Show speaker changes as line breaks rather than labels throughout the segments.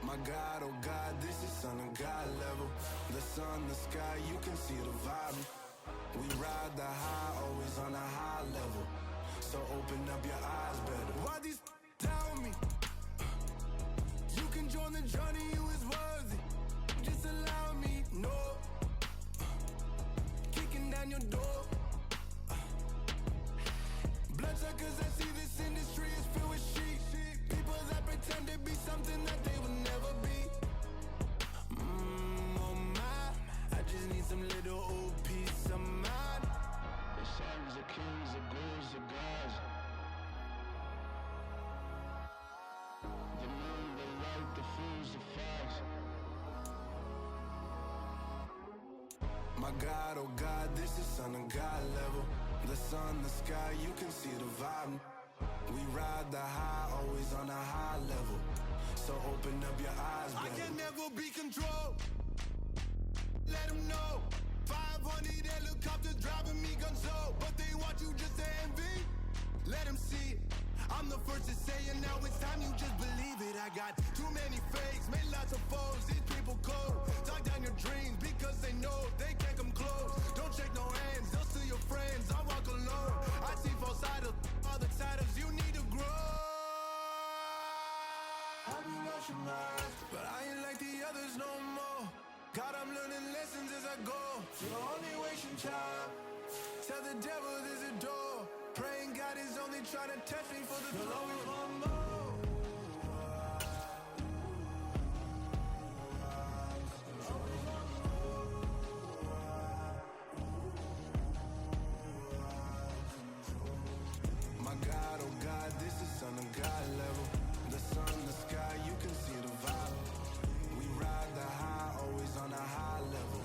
My God, oh God, this is Son of God level. The sun, the sky, you can see the vibe. We ride the high, always on a high level. So open up your eyes better. Why these tell me? You can join the journey, you is worthy. Just allow me, no. Kicking down your door. Bloodsuckers, I see this industry is filled with sheep. People that pretend to be something that they will never be. Oh my, I just need some little old peace of mind. The sons, the kings, the ghouls, the gods. The moon, the light, the fools, the facts. My God, oh God, this is Son of God level. The sun, the sky, you can see the vibe. We ride the high, always on a high level. So open up your eyes, baby. I can never be controlled. Let them know. 500 helicopters driving me gonzo. But they want you just to envy. Let them see it. I'm the first to say it, now it's time you just believe it. I got too many fakes, made lots of foes. These people cold. Talk down your dreams because they know they can't come close. Don't shake no hands, they'll steal your friends. I walk alone. I see false idols, other titles. You need to grow. I've been watching mine, but I ain't like the others no more. God, I'm learning lessons as I go. You're only wasting time. Tell the devil there's a door. Praying God is only trying to test me for the glory of more. My God, oh God, this is Son of God level. The sun, the sky, you can see the vibe. We ride the high, always on a high level.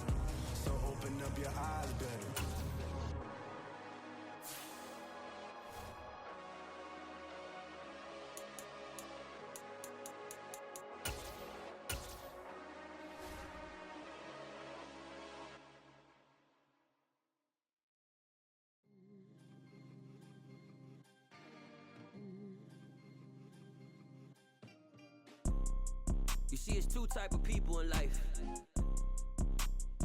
So open up your eyes better.
You see, it's two type of people in life.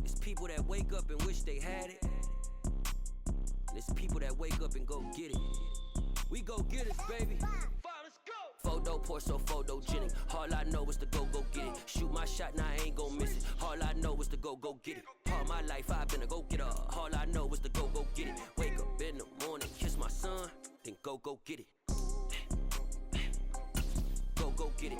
It's people that wake up and wish they had it. And it's people that wake up and go get it. We go get it, baby. Let's go. Photo pour so photogenic. All I know is to go get it. Shoot my shot, now I ain't gon' miss it. All I know is to go get it. All my life I've been a go-getter. All I know is to go get it. Wake up in the morning, kiss my son, then go get it. Go get it.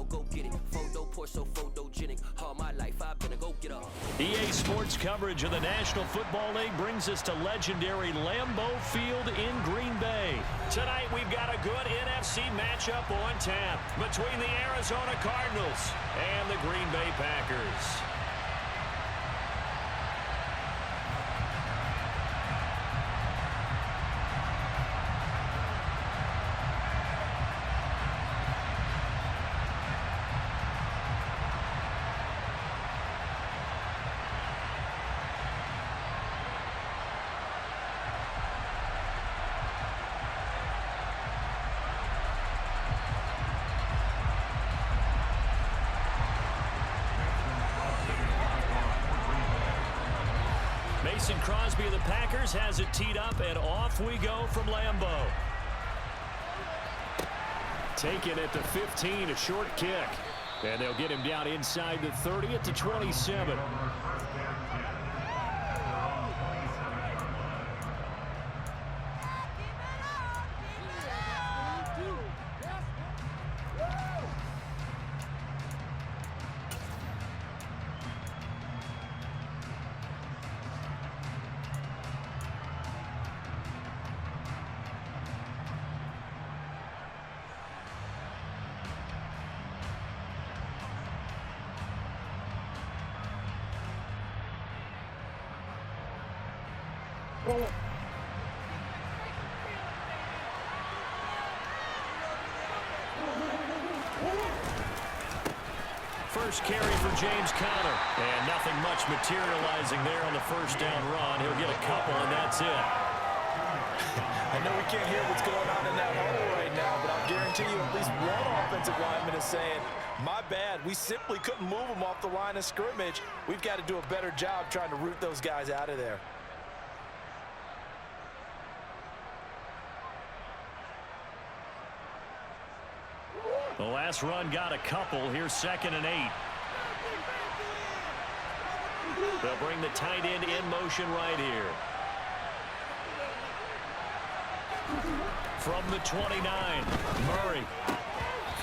Go get it. Photo pour so photogenic. All my life I've been a go-getter.
EA Sports coverage of the National Football League brings us to legendary Lambeau Field in Green Bay. Tonight we've got a good NFC matchup on tap between the Arizona Cardinals and the Green Bay Packers. Mason Crosby of the Packers has it teed up, and off we go from Lambeau. Taken at the 15, a short kick. And they'll get him down inside the 30 at the 27. First carry for James Conner. And nothing much materializing there on the first down run. He'll get a couple, and that's it.
I know we can't hear what's going on in that hole right now, but I'll guarantee guarantee you at least one offensive lineman is saying, my bad, we simply couldn't move them off the line of scrimmage. We've got to do a better job trying to root those guys out of there.
The last run got a couple. Here's 2nd and 8. They'll bring the tight end in motion right here. From the 29, Murray.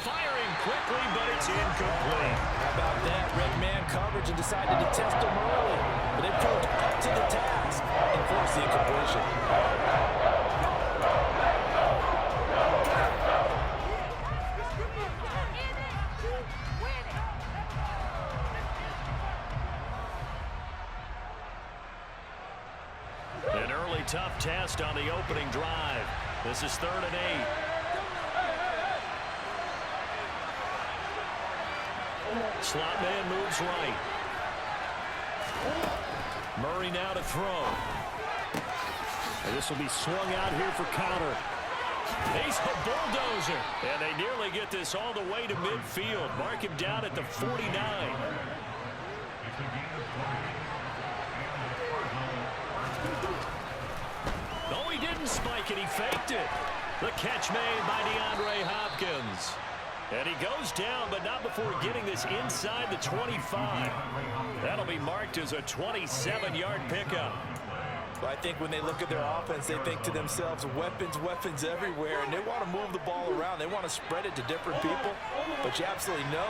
Firing quickly, but it's incomplete.
How about that? Red man coverage and decided to test him early. But they proved up to the task and forced the incompletion.
An early tough test on the opening drive. This is 3rd and 8. Slot man moves right. Murray now to throw. And this will be swung out here for counter. He's the bulldozer. And they nearly get this all the way to midfield. Mark him down at the 49. No, he didn't spike it. He faked it. The catch made by DeAndre Hopkins. And he goes down, but not before getting this inside the 25. That'll be marked as a 27-yard pickup.
But I think when they look at their offense, they think to themselves, weapons, weapons everywhere, and they want to move the ball around. They want to spread it to different people. But you absolutely know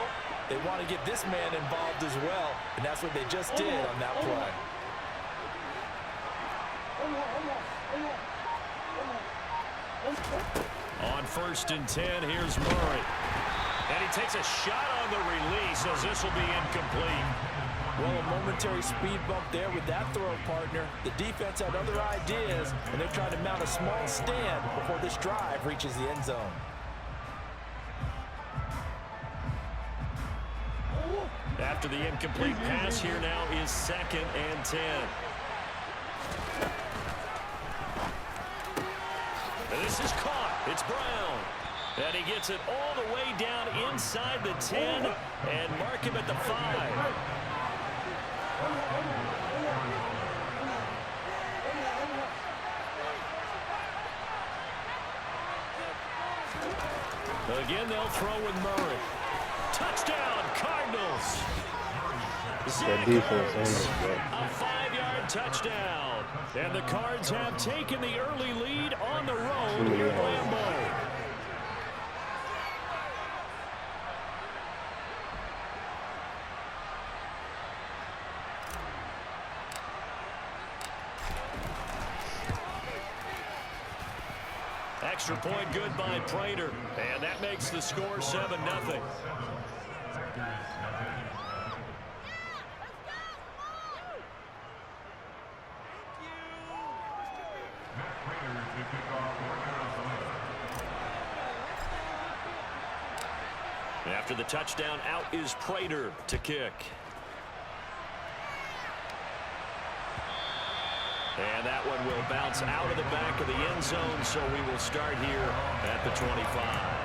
they want to get this man involved as well, and that's what they just did on that play.
On 1st and 10, here's Murray. And he takes a shot on the release as this will be incomplete.
Well, a momentary speed bump there with that throw, partner. The defense had other ideas, and they're trying to mount a small stand before this drive reaches the end zone.
After the incomplete pass, here now is 2nd and 10. And this is caught. It's Brown. And he gets it all the way down inside the 10 and mark him at the 5. Again, they'll throw with Murray. Touchdown, Cardinals.
That defense,
a 5-yard touchdown. And the Cards have taken the early lead on the road here at Lambeau. Extra point good by Prater. And that makes the score 7-0. After the touchdown, out is Prater to kick. And that one will bounce out of the back of the end zone, so we will start here at the 25.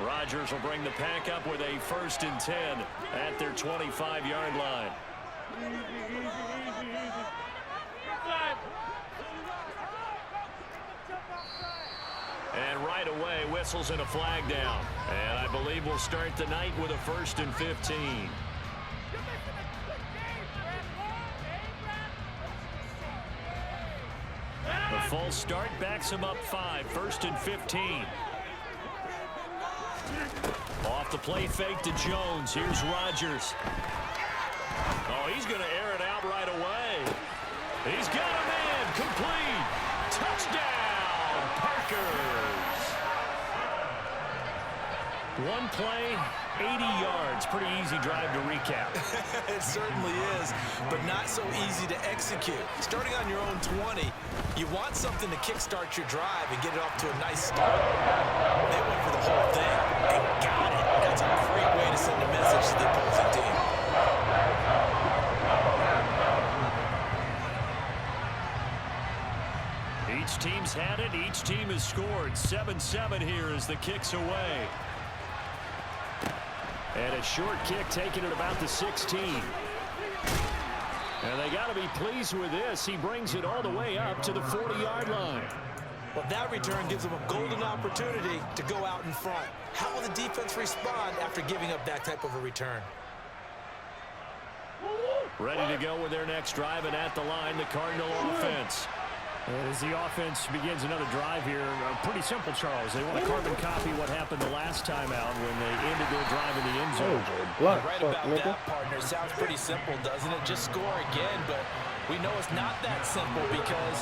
Rodgers will bring the pack up with a 1st and 10 at their 25-yard line. And right away, whistles and a flag down. And I believe we'll start the night with a 1st and 15. The false start backs him up 5, 1st and 15. Off the play fake to Jones. Here's Rodgers. Oh, he's going to air it out right away. He's got a man. Complete. Touchdown, Packers. One play, 80 yards. Pretty easy drive to recap.
It certainly is, but not so easy to execute. Starting on your own 20, you want something to kickstart your drive and get it off to a nice start. They went for the whole thing and got it. That's a great way to send a message to the opposing team.
Each team's had it. Each team has scored. 7-7 here as the kick's away. And a short kick taken at about the 16. And they got to be pleased with this. He brings it all the way up to the 40-yard line.
Well, that return gives them a golden opportunity to go out in front. How will the defense respond after giving up that type of a return?
Ready to go with their next drive, and at the line, the Cardinal offense. As the offense begins another drive here, pretty simple, Charles. They want to carbon copy what happened the last time out when they ended their drive in the end zone.
Right about that, partner. Sounds pretty simple, doesn't it? Just score again, but we know it's not that simple because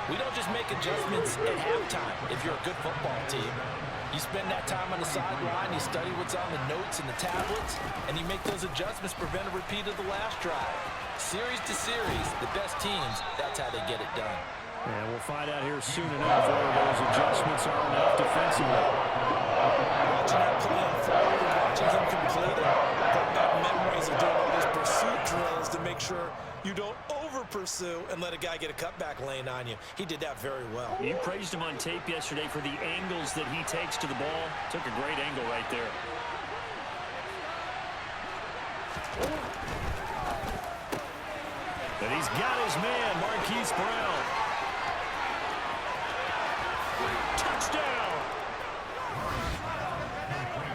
we don't just make adjustments at halftime if you're a good football team. You spend that time on the sideline, you study what's on the notes and the tablets, and you make those adjustments to prevent a repeat of the last drive. Series to series, the best teams, that's how they get it done.
And we'll find out here soon enough whether those adjustments are enough defensively.
Watching that play unfold, watching him complete it, brought back memories of doing all those pursuit drills to make sure you don't over-pursue and let a guy get a cutback lane on you. He did that very well.
You praised him on tape yesterday for the angles that he takes to the ball. Took a great angle right there. And he's got his man, Marquise Brown. Touchdown!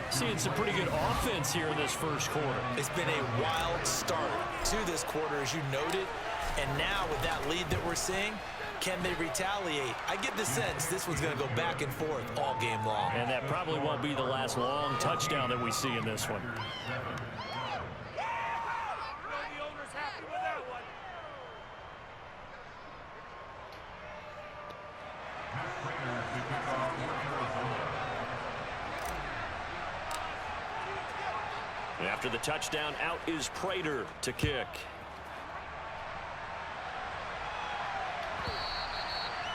Seeing some pretty good offense here in this first quarter.
It's been a wild start to this quarter, as you noted. And now with that lead that we're seeing, can they retaliate? I get the sense this one's going to go back and forth all game long.
And that probably won't be the last long touchdown that we see in this one. After the touchdown, out is Prater to kick.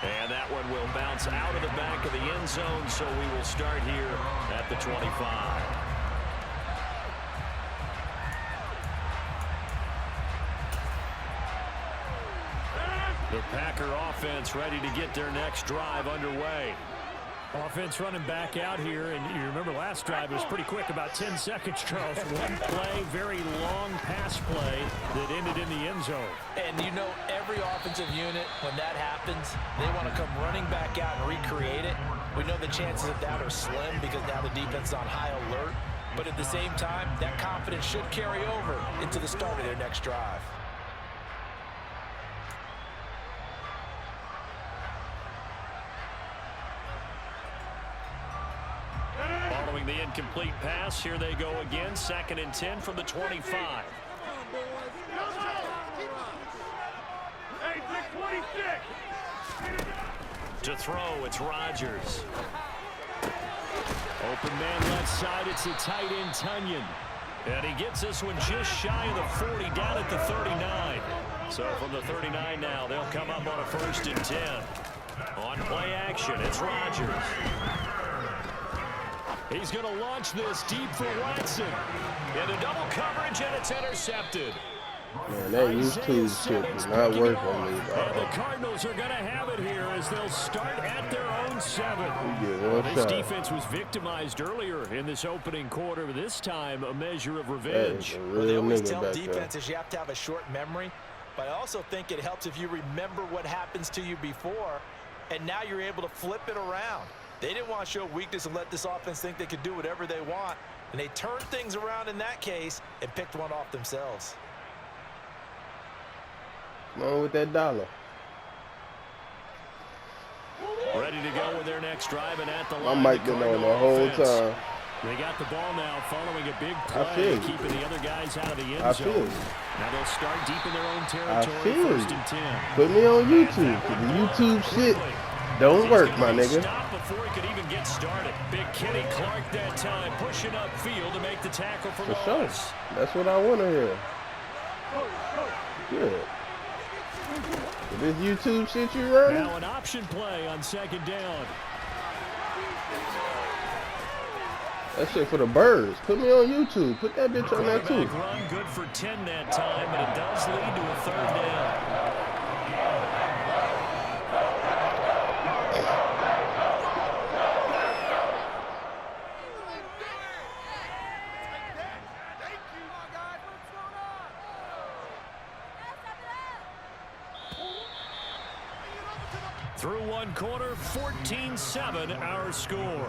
And that one will bounce out of the back of the end zone, so we will start here at the 25. The Packer offense ready to get their next drive underway. Offense running back out here, and you remember last drive was pretty quick, about 10 seconds, Charles. One play, very long pass play that ended in the end zone.
And you know every offensive unit, when that happens, they want to come running back out and recreate it. We know the chances of that are slim because now the defense is on high alert. But at the same time, that confidence should carry over into the start of their next drive.
Following the incomplete pass, here they go again. 2nd and 10 from the 25. To throw, it's Rodgers. Open man left side, it's a tight end, Tunyon. And he gets this one just shy of the 40, down at the 39. So from the 39 now, they'll come up on a 1st and 10. On play action, it's Rodgers. He's going to launch this deep for Watson. Into double coverage, and it's intercepted.
Man, that YouTube shit does not work on me, bro.
And the Cardinals are going to have it here as they'll start at their own 7.
This
This defense was victimized earlier in this opening quarter. This time, a measure of revenge.
Well, they always tell defenses you have to have a short memory, but I also think it helps if you remember what happens to you before, and now you're able to flip it around. They didn't want to show weakness and let this offense think they could do whatever they want, and they turned things around in that case and picked one off themselves.
Come on with that dollar.
Ready to go with their next drive, and at the line,
I might been on the whole time.
They got the ball now following a big play, keeping the other guys out of the end zone. Now they'll start deep in their own territory, 1st and 10.
Put me on YouTube, because the YouTube shit Don't work, my nigga.
Stop before he could even get started. Big Kenny Clark that time pushing upfield to make the tackle for loss.
That's what I want to hear. Good. This YouTube shit you running?
Now an option play on second down.
That shit for the birds. Put me on YouTube. Put that bitch on there too.
Run good for 10 that time, but it does lead to a third down. Through one quarter, 14-7 our score.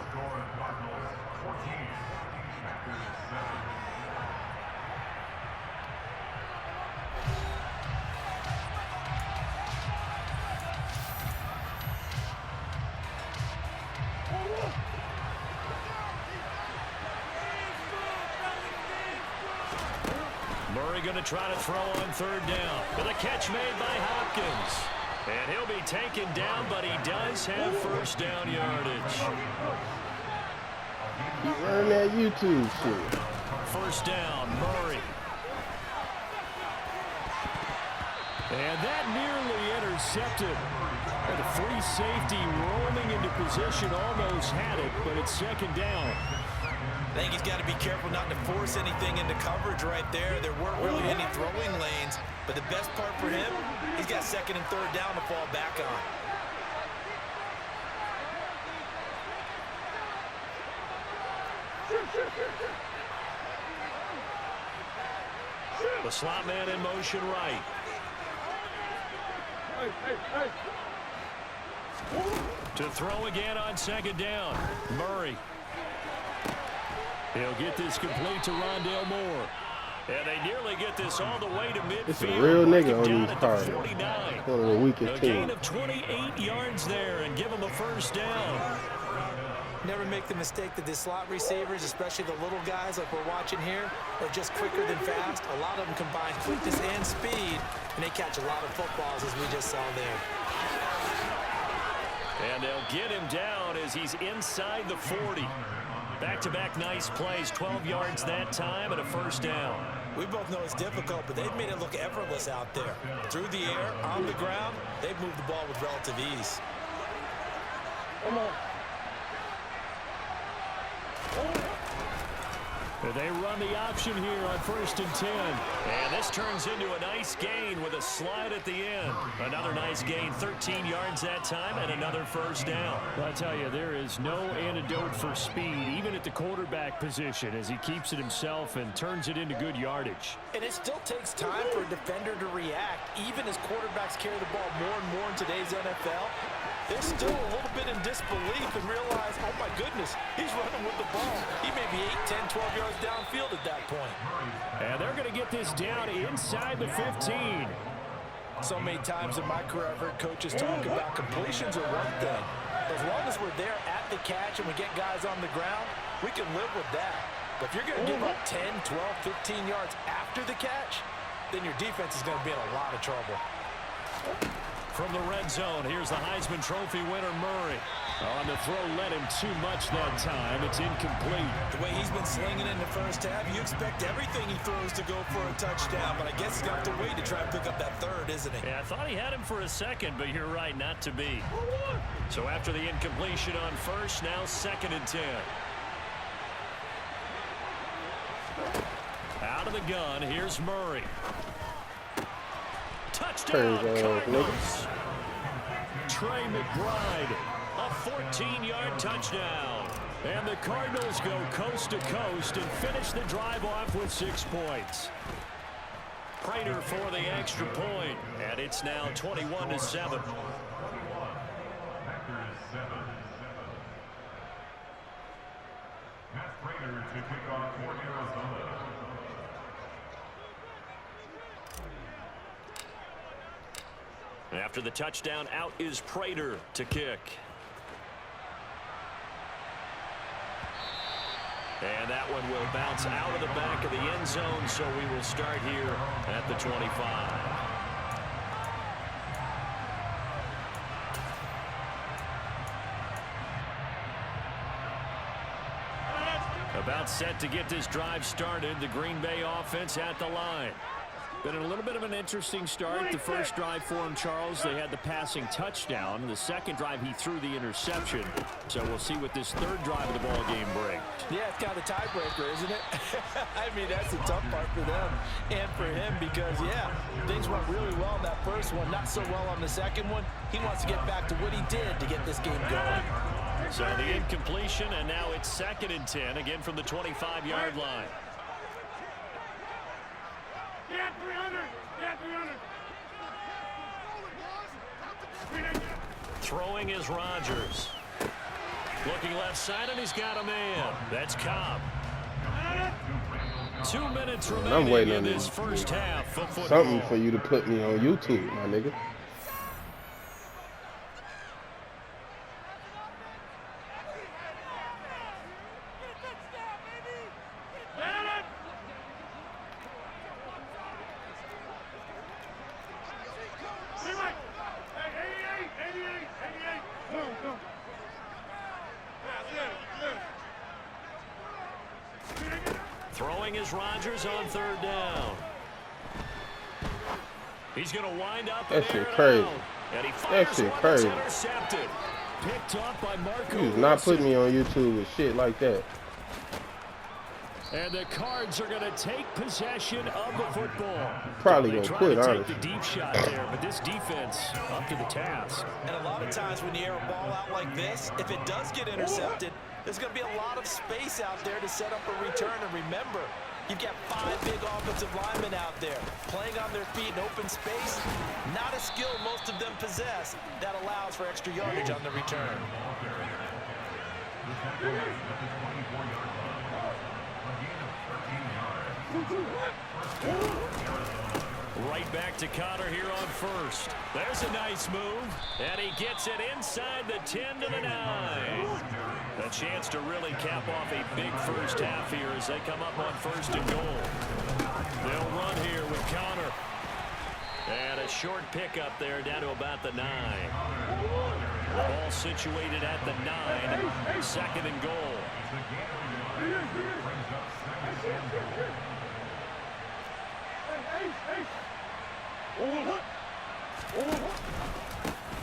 Murray going to try to throw on third down. With a catch made by Hopkins. And he'll be taken down, but he does have first down yardage.
Keep running that YouTube shit.
First down, Murray. And that nearly intercepted. The free safety rolling into position, almost had it, but it's second down.
I think he's got to be careful not to force anything into coverage right there. There weren't really any throwing lanes, but the best part for him, he's got second and third down to fall back on.
The slot man in motion right. To throw again on second down. Murray. He'll get this complete to Rondale Moore. And they nearly get this all the way to midfield.
It's a real nigga on these cards. One of the weakest teams.
A gain of 28 yards there and give him a first down.
Never make the mistake that the slot receivers, especially the little guys like we're watching here, are just quicker than fast. A lot of them combine quickness and speed, and they catch a lot of footballs, as we just saw there.
And they'll get him down as he's inside the 40. Back-to-back nice plays, 12 yards that time and a first down.
We both know it's difficult, but they've made it look effortless out there. Through the air, on the ground, they've moved the ball with relative ease.
Come on. They run the option here on 1st and 10. And this turns into a nice gain with a slide at the end. Another nice gain, 13 yards that time, and another first down. Well, I tell you, there is no antidote for speed, even at the quarterback position, as he keeps it himself and turns it into good yardage.
And it still takes time for a defender to react, even as quarterbacks carry the ball more and more in today's NFL. They're still a little bit in disbelief and realize, oh my goodness, he's running with the ball. He may be 8, 10, 12 yards downfield at that point.
And they're going to get this down inside the 15.
So many times in my career, I've heard coaches talk about completions are one thing. But as long as we're there at the catch and we get guys on the ground, we can live with that. But if you're going to give up 10, 12, 15 yards after the catch, then your defense is going to be in a lot of trouble.
From the red zone, here's the Heisman Trophy winner, Murray. On the throw, led him too much that time. It's incomplete.
The way he's been slinging in the first half, you expect everything he throws to go for a touchdown, but I guess he's going to have to wait to try and pick up that third, isn't he?
Yeah, I thought he had him for a second, but you're right, not to be. So after the incompletion on first, now 2nd and 10. Out of the gun, here's Murray. Touchdown, Cardinals. Trey McBride, a 14-yard touchdown. And the Cardinals go coast to coast and finish the drive off with 6 points. Prater for the extra point, and it's now 21-7. After the touchdown, out is Prater to kick. And that one will bounce out of the back of the end zone, so we will start here at the 25. About set to get this drive started. The Green Bay offense at the line. Been a little bit of an interesting start. The first drive for him, Charles, they had the passing touchdown. The second drive, he threw the interception. So we'll see what this third drive of the ball game brings.
Yeah, it's kind of a tiebreaker, isn't it? I mean, that's the tough part for them and for him because, yeah, things went really well in that first one, not so well on the second one. He wants to get back to what he did to get this game going.
So the incompletion, and now it's 2nd and 10, again from the 25-yard line.
Yeah, 300. Yeah, 300.
Throwing is Rodgers. Looking left side, and he's got a man. That's Cobb. 2 minutes remaining
I'm waiting
in
on
this first half of football.
something for you to put me on YouTube, my nigga.
Throwing is Rodgers on 3rd down. He's going to wind up
That
and
shit
air it
crazy.
out. And he
That
fires
shit
one
crazy.
that's intercepted. Picked up by Marco
You is not
Wilson.
putting me on YouTube with shit like that.
And the Cards are going to take possession of the football.
Probably
They
gonna
tried
quit,
to take
honestly.
the deep shot there, but this defense up to the task.
And a lot of times when you air a ball out like this, if it does get intercepted, there's going to be a lot of space out there to set up a return. And remember, you've got 5 big offensive linemen out there playing on their feet in open space. Not a skill most of them possess that allows for extra yardage on the return.
Right back to Connor here on 1st. There's a nice move, and he gets it inside the 10 to the 9. A chance to really cap off a big first half here as they come up on 1st and goal. They'll run here with Connor. And a short pickup there down to about the 9. The ball situated at the 9. 2nd and goal.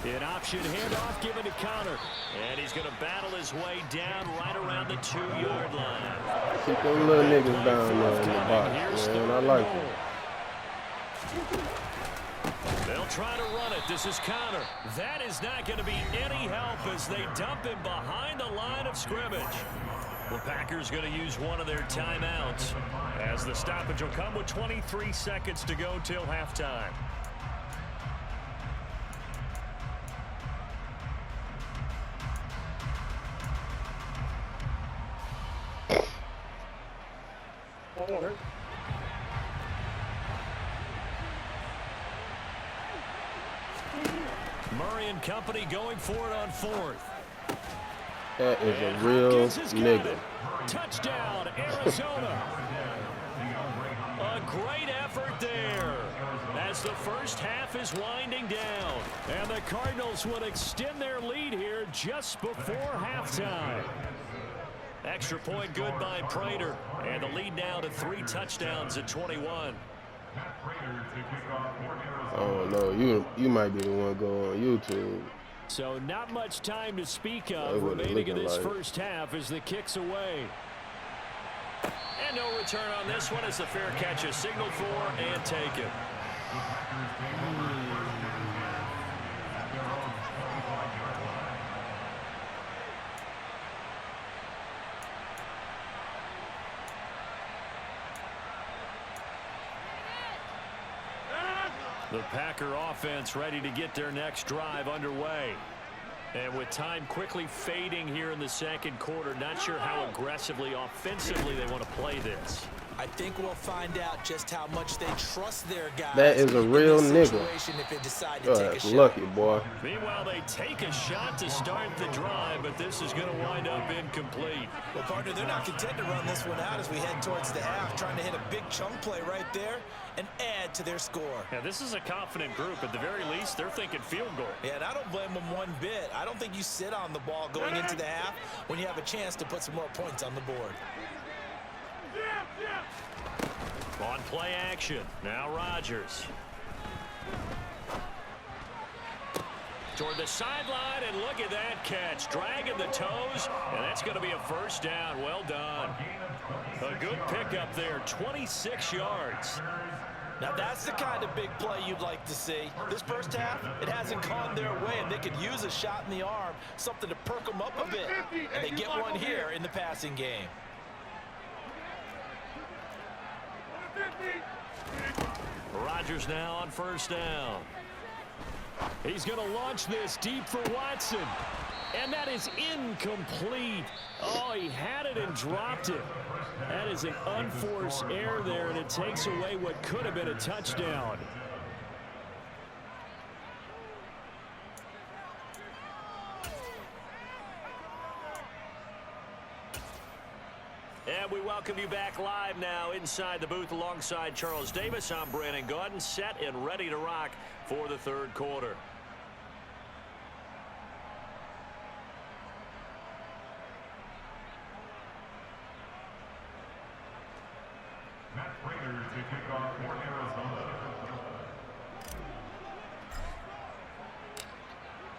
An option handoff given to Connor. And he's going to battle his way down right around the 2-yard line.
Keep them little niggas down there in the box, man. I like it.
They'll try to run it. This is Connor. That is not going to be any help as they dump him behind the line of scrimmage. The Packers going to use one of their timeouts as the stoppage will come with 23 seconds to go till halftime. Murray and company going for it on 4th.
That is a real nigga.
Touchdown, Arizona. A great effort there as the first half is winding down. And the Cardinals would extend their lead here just before halftime. Extra point good by Prater. And the lead now to 3 touchdowns at 21.
Oh no, you might be the one go on YouTube.
So not much time to speak of
what it
remaining in
looking
this
like.
first half as the kick's away. And no return on this one as the fair catch is signaled for and taken. The Packer offense ready to get their next drive underway. And with time quickly fading here in the second quarter, not sure how aggressively, offensively they want to play this.
I think we'll find out just how much they trust their guys.
That is a real
in this
nigga.
situation if they decide to
Oh,
take a
that's
shot.
lucky, boy.
Meanwhile, they take a shot to start the drive, but this is going to wind up incomplete.
Well, partner, they're not content to run this one out as we head towards the half, trying to hit a big chunk play right there and add to their score.
Yeah, this is a confident group. At the very least, they're thinking field goal.
Yeah, and I don't blame them one bit. I don't think you sit on the ball going into the half when you have a chance to put some more points on the board.
On play action, now Rodgers. Toward the sideline, and look at that catch. Dragging the toes, and that's going to be a first down. Well done. A good pickup there, 26 yards.
Now that's the kind of big play you'd like to see. This first half, it hasn't gone their way, and they could use a shot in the arm, something to perk them up a bit. And they get one here in the passing game.
Rodgers now on first down. He's going to launch this deep for Watson. And that is incomplete. Oh, he had it and dropped it. That is an unforced error there, and it takes away what could have been a touchdown. And we welcome you back live now inside the booth alongside Charles Davis. I'm Brandon Gaudin, set and ready to rock for the third quarter.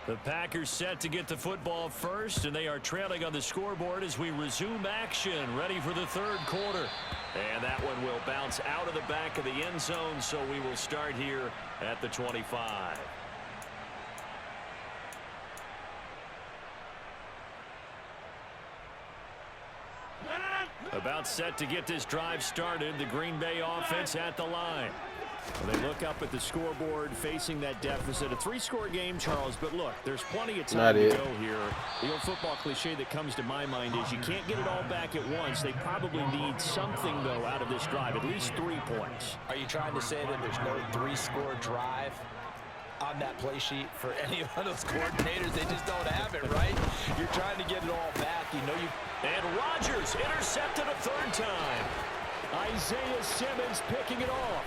The Packers set to get the football first, and they are trailing on the scoreboard as we resume action, ready for the third quarter. And that one will bounce out of the back of the end zone, so we will start here at the 25. About set to get this drive started, the Green Bay offense at the line. Well, they look up at the scoreboard facing that deficit. A three-score game, Charles, but look, there's plenty of time to go here. The old football cliche that comes to my mind is you can't get it all back at once. They probably need something, though, out of this drive, at least 3 points.
Are you trying to say that there's no three-score drive on that play sheet for any of those coordinators? They just don't have it, right? You're trying to get it all back. You know you.
And Rodgers intercepted a third time. Isaiah Simmons picking it off.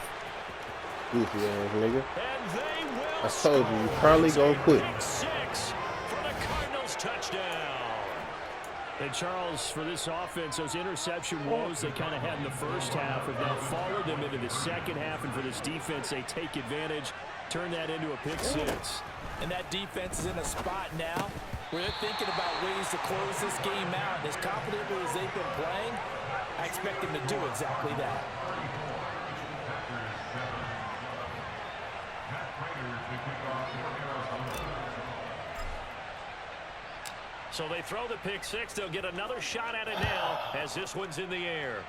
Goofy ass nigga.
And they will.
I told you probably gonna quit.
6 for the Cardinals touchdown. And Charles, for this offense, those interception woes they kind of had in the first half have now followed them into the second half, and for this defense, they take advantage, turn that into a pick six.
And that defense is in a spot now where they're thinking about ways to close this game out. As confidently as they've been playing, I expect them to do exactly that.
So they throw the pick six. They'll get another shot at it now as this one's in the air.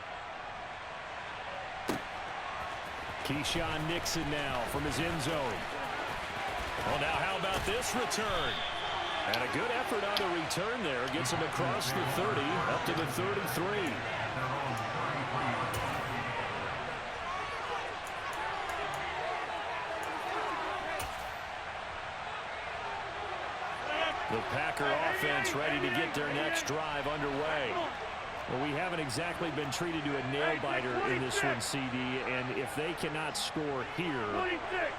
Keyshawn Nixon now from his end zone. Well, now how about this return? And a good effort on the return there. Gets him across the 30, up to the 33. The Packer offense ready to get their next drive underway. Well, we haven't exactly been treated to a nail-biter in this one, CD, and if they cannot score here,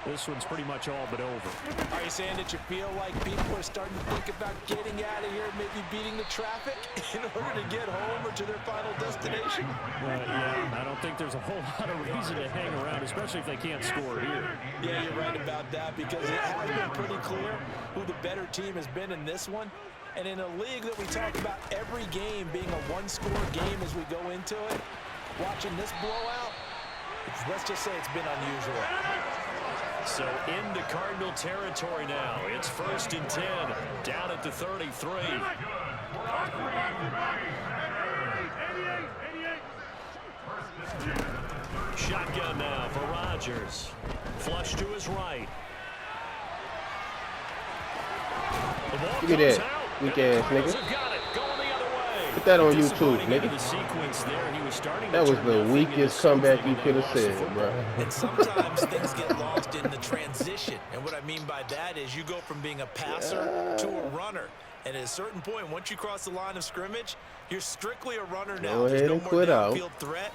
this one's pretty much all but over.
Are you saying that you feel like people are starting to think about getting out of here, maybe beating the traffic in order to get home or to their final destination?
Yeah, I don't think there's a whole lot of reason to hang around, especially if they can't score here.
Yeah, you're right about that, because it has been pretty clear who the better team has been in this one. And in a league that we talk about every game being a one-score game as we go into it, watching this blowout, let's just say it's been unusual.
So into Cardinal territory now. It's 1st and 10, down at the 33. Shotgun now for Rodgers. Flush to his right.
Look at that. Weak ass nigga. Put that on YouTube, nigga. That was the weakest comeback you could have said, bro.
And sometimes things get lost in the transition. And what I mean by that is you go from being a passer to a runner. And at a certain point, once you cross the line of scrimmage, you're strictly a runner now.
Go ahead and quit out.
There's no more downfield threat.